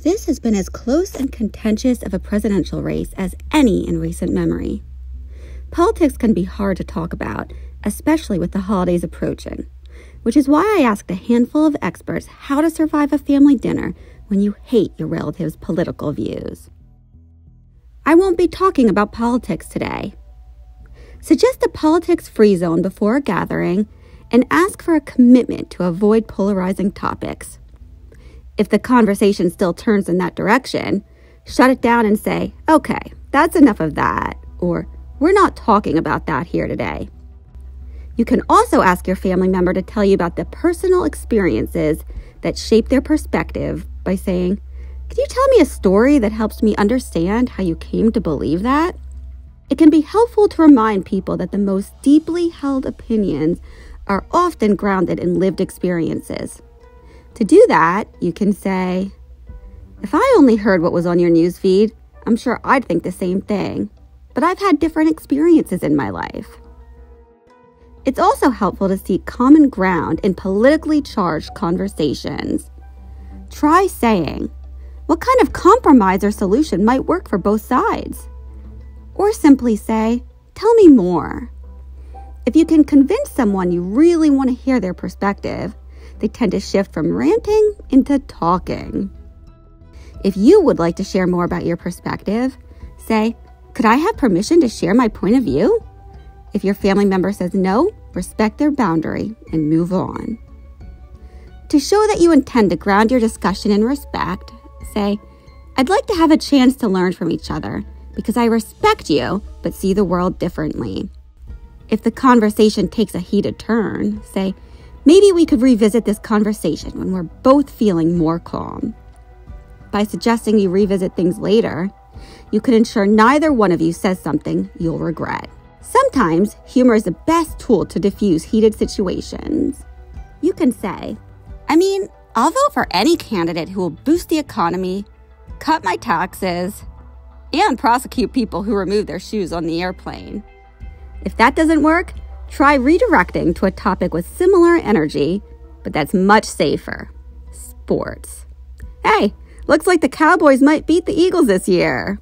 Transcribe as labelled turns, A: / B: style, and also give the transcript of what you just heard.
A: This has been as close and contentious of a presidential race as any in recent memory. Politics can be hard to talk about, especially with the holidays approaching, which is why I asked a handful of experts how to survive a family dinner when you hate your relatives' political views. I won't be talking about politics today. Suggest a politics-free zone before a gathering and ask for a commitment to avoid polarizing topics. If the conversation still turns in that direction, shut it down and say, "Okay, that's enough of that," or "We're not talking about that here today." You can also ask your family member to tell you about the personal experiences that shape their perspective by saying, "Could you tell me a story that helps me understand how you came to believe that?" It can be helpful to remind people that the most deeply held opinions are often grounded in lived experiences. To do that, you can say, "If I only heard what was on your newsfeed, I'm sure I'd think the same thing, but I've had different experiences in my life." It's also helpful to seek common ground in politically charged conversations. Try saying, "What kind of compromise or solution might work for both sides?" Or simply say, "Tell me more." If you can convince someone you really want to hear their perspective, they tend to shift from ranting into talking. If you would like to share more about your perspective, say, "Could I have permission to share my point of view?" If your family member says no, respect their boundary and move on. To show that you intend to ground your discussion in respect, say, "I'd like to have a chance to learn from each other because I respect you but see the world differently." If the conversation takes a heated turn, say, "Maybe we could revisit this conversation when we're both feeling more calm." By suggesting you revisit things later, you can ensure neither one of you says something you'll regret. Sometimes, humor is the best tool to diffuse heated situations. You can say, I'll vote for any candidate who will boost the economy, cut my taxes, and prosecute people who remove their shoes on the airplane." If that doesn't work, try redirecting to a topic with similar energy, but that's much safer: sports. "Hey, looks like the Cowboys might beat the Eagles this year."